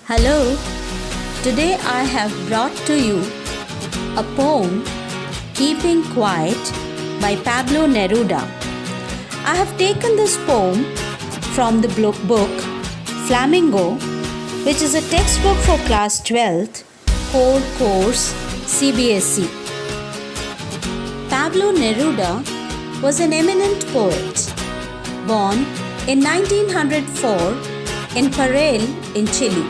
Hello, today I have brought to you a poem, Keeping Quiet by Pablo Neruda. I have taken this poem from the book Flamingo, which is a textbook for class 12th, core course CBSE. Pablo Neruda was an eminent poet, born in 1904 in Parel in Chile.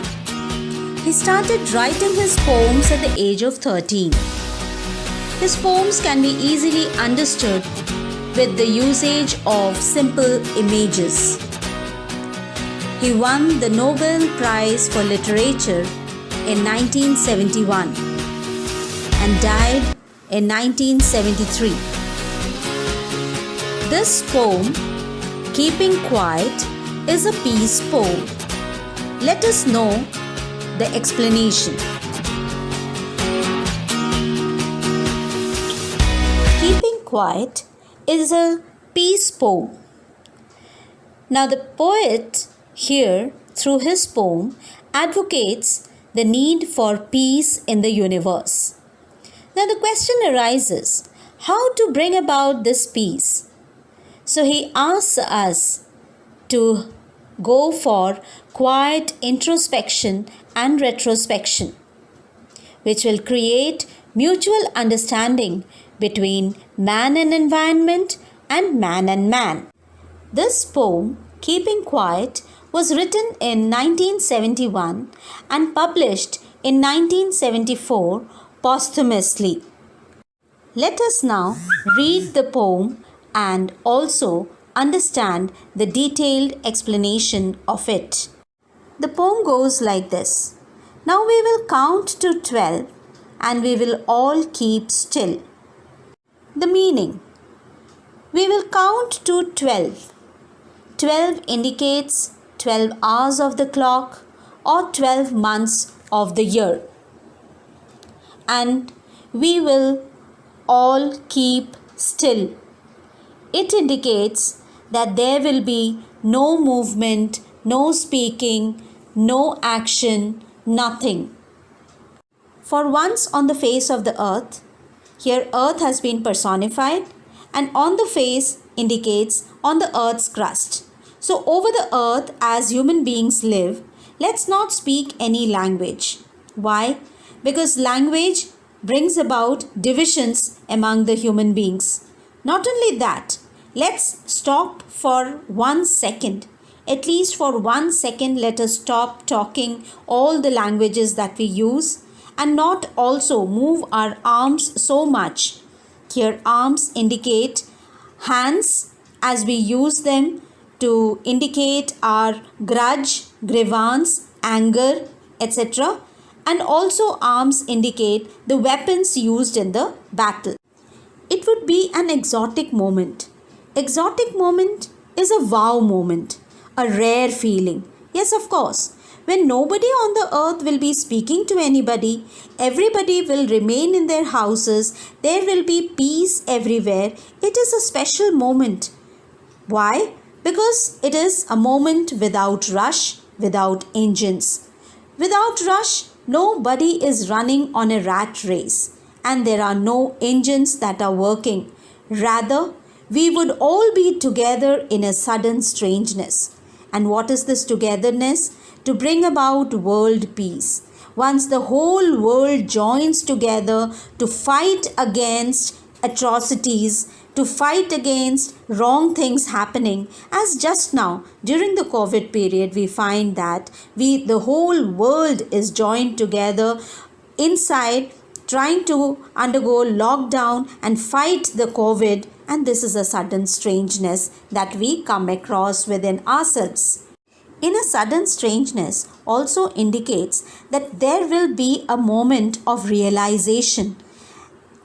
He started writing his poems at the age of 13. His poems can be easily understood with the usage of simple images. He won the Nobel Prize for Literature in 1971 and died in 1973. This poem, Keeping Quiet, is a peace poem. Let us know the explanation. Keeping Quiet is a peace poem. Now the poet here, through his poem, advocates the need for peace in the universe. Now the question arises, how to bring about this peace? So he asks us to go for quiet introspection and retrospection, which will create mutual understanding between man and environment and man. This poem, Keeping Quiet, was written in 1971 and published in 1974 posthumously. Let us now read the poem and also understand the detailed explanation of it. The poem goes like this. Now we will count to 12 and we will all keep still. The meaning. We will count to 12. 12 indicates 12 hours of the clock or 12 months of the year. And we will all keep still. It indicates that there will be no movement, no speaking, no action, nothing. For once on the face of the earth, here earth has been personified and on the face indicates on the earth's crust. So over the earth as human beings live, let's not speak any language. Why? Because language brings about divisions among the human beings. Not only that, let's stop for 1 second. At least for 1 second, let us stop talking all the languages that we use and not also move our arms so much. Here, arms indicate hands as we use them to indicate our grudge, grievance, anger, etc. And also arms indicate the weapons used in the battle. It would be an exotic moment. Exotic moment is a wow moment, a rare feeling. Yes, of course. When nobody on the earth will be speaking to anybody, everybody will remain in their houses, there will be peace everywhere. It is a special moment. Why? Because it is a moment without rush, without engines. Without rush, nobody is running on a rat race and there are no engines that are working. Rather, we would all be together in a sudden strangeness. And what is this togetherness? To bring about world peace. Once the whole world joins together to fight against atrocities, to fight against wrong things happening, as just now during the COVID period we find that the whole world is joined together inside trying to undergo lockdown and fight the COVID, and this is a sudden strangeness that we come across within ourselves. In a sudden strangeness also indicates that there will be a moment of realization,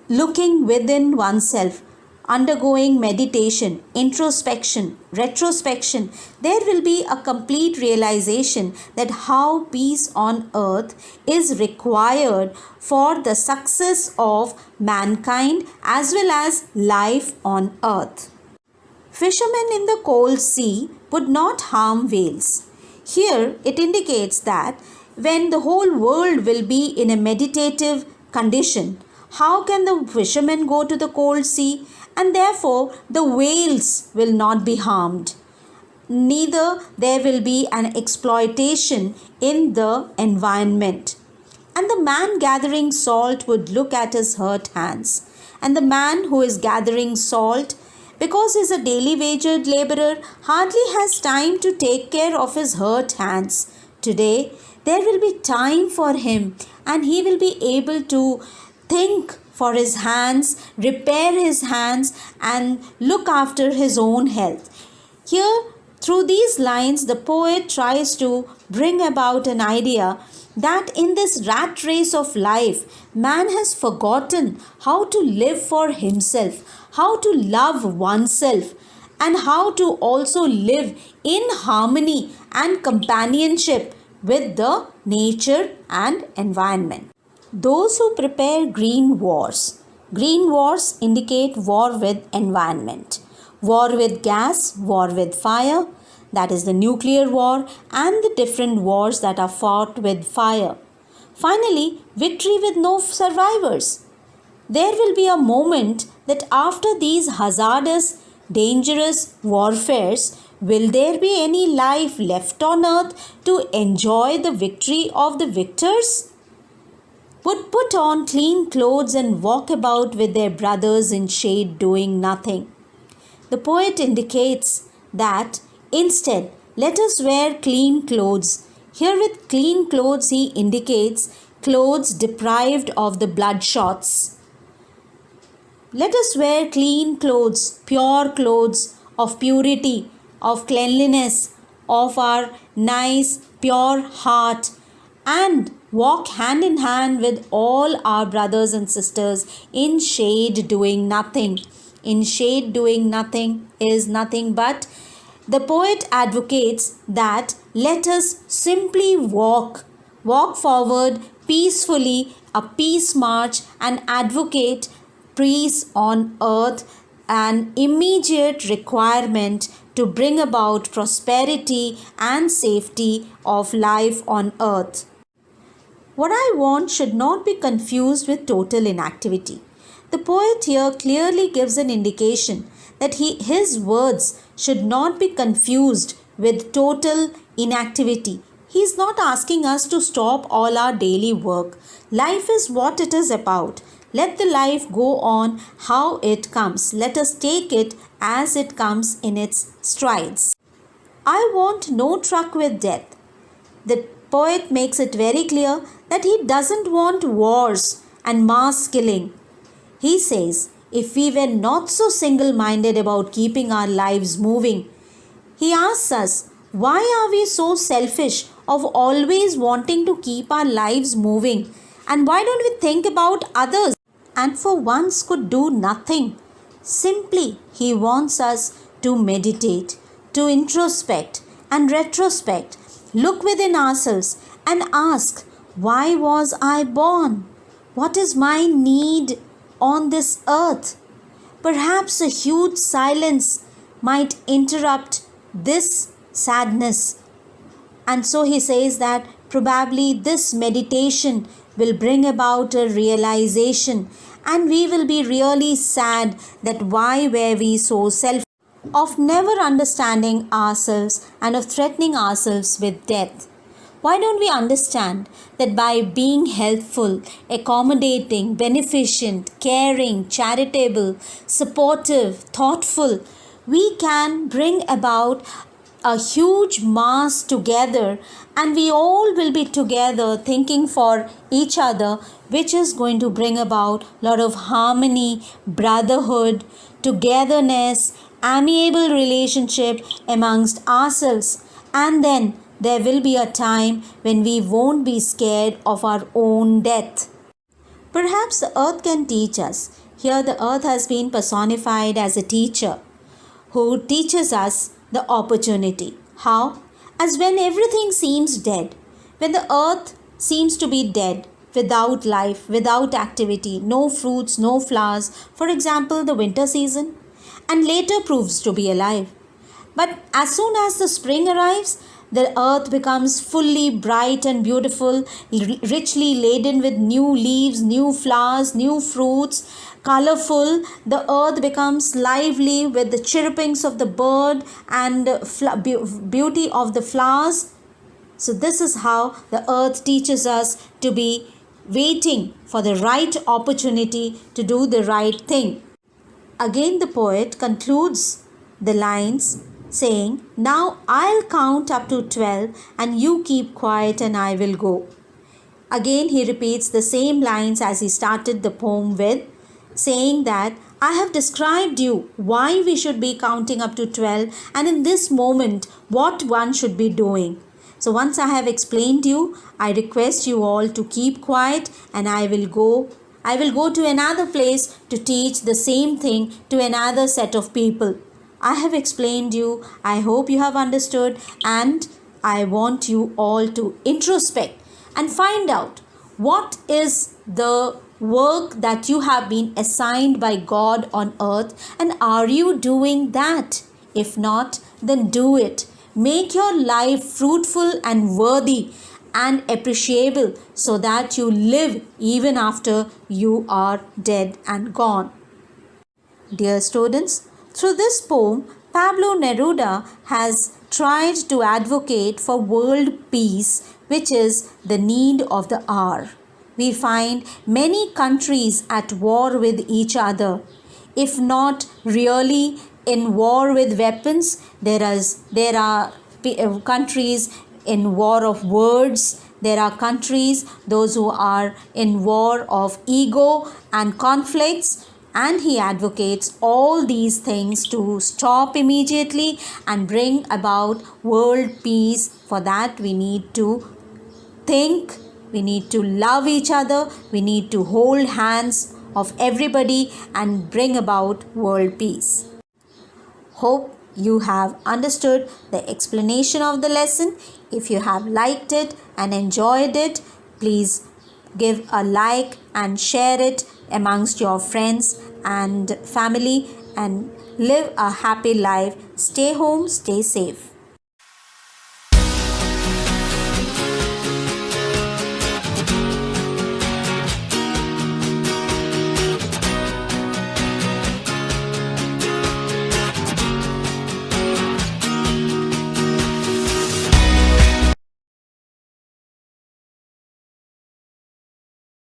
looking within oneself, undergoing meditation, introspection, retrospection. There will be a complete realization that how peace on earth is required for the success of mankind as well as life on earth. Fishermen in the cold sea would not harm whales. Here it indicates that when the whole world will be in a meditative condition? How can the fishermen go to the cold sea? And therefore, the whales will not be harmed. Neither there will be an exploitation in the environment. And the man gathering salt would look at his hurt hands. And the man who is gathering salt, because he is a daily wagered laborer, hardly has time to take care of his hurt hands. Today, there will be time for him, and he will be able to think for his hands, repair his hands, and look after his own health. Here, through these lines, the poet tries to bring about an idea that in this rat race of life, man has forgotten how to live for himself, how to love oneself, and how to also live in harmony and companionship with the nature and environment. Those who prepare green wars indicate war with environment, war with gas, war with fire, that is the nuclear war, and the different wars that are fought with fire. Finally, victory with no survivors. There will be a moment that after these hazardous, dangerous warfares, will there be any life left on earth to enjoy the victory of the victors? Would put on clean clothes and walk about with their brothers in shade doing nothing. The poet indicates that instead, let us wear clean clothes. Here with clean clothes he indicates clothes deprived of the bloodshots. Let us wear clean clothes, pure clothes of purity, of cleanliness, of our nice, pure heart, and walk hand in hand with all our brothers and sisters in shade doing nothing. In shade doing nothing is nothing but the poet advocates that let us simply walk forward peacefully, a peace march, and advocate peace on earth, an immediate requirement to bring about prosperity and safety of life on earth. What I want should not be confused with total inactivity. The poet here clearly gives an indication that his words should not be confused with total inactivity. He is not asking us to stop all our daily work. Life is what it is about. Let the life go on how it comes. Let us take it as it comes in its strides. I want no truck with death. The poet makes it very clear that he doesn't want wars and mass killing. He says, if we were not so single-minded about keeping our lives moving, he asks us, why are we so selfish of always wanting to keep our lives moving? And why don't we think about others and for once could do nothing? Simply, he wants us to meditate, to introspect and retrospect, look within ourselves and ask, why was I born? What is my need on this earth? Perhaps a huge silence might interrupt this sadness. And so he says that probably this meditation will bring about a realization, and we will be really sad that why were we so selfish, of never understanding ourselves and of threatening ourselves with death. Why don't we understand that by being helpful, accommodating, beneficent, caring, charitable, supportive, thoughtful, we can bring about a huge mass together, and we all will be together thinking for each other, which is going to bring about a lot of harmony, brotherhood, togetherness, amiable relationship amongst ourselves. And then there will be a time when we won't be scared of our own death. Perhaps the earth can teach us. Here the earth has been personified as a teacher who teaches us the opportunity. How? As when everything seems dead, when the earth seems to be dead, without life, without activity, no fruits, no flowers, for example, the winter season, and later proves to be alive. But as soon as the spring arrives, the earth becomes fully bright and beautiful, richly laden with new leaves, new flowers, new fruits, colorful. The earth becomes lively with the chirpings of the bird and beauty of the flowers. So, this is how the earth teaches us to be waiting for the right opportunity to do the right thing. Again, the poet concludes the lines saying, "Now I'll count up to 12 and you keep quiet and I will go." Again, he repeats the same lines as he started the poem with, saying that I have described you why we should be counting up to 12 and in this moment what one should be doing. So once I have explained you, I request you all to keep quiet and I will go to another place to teach the same thing to another set of people. I have explained you. I hope you have understood, and I want you all to introspect and find out what is the work that you have been assigned by God on earth, and are you doing that? If not, then do it. Make your life fruitful and worthy and appreciable so that you live even after you are dead and gone. Dear students, through this poem, Pablo Neruda has tried to advocate for world peace, which is the need of the hour. We find many countries at war with each other. If not really in war with weapons, there are countries in war of words. There are countries, those who are in war of ego and conflicts, and he advocates all these things to stop immediately and bring about world peace. For that, we need to think, we need to love each other, we need to hold hands of everybody and bring about world peace. Hope you have understood the explanation of the lesson. If you have liked it and enjoyed it, please give a like and share it amongst your friends and family and live a happy life. Stay home, stay safe.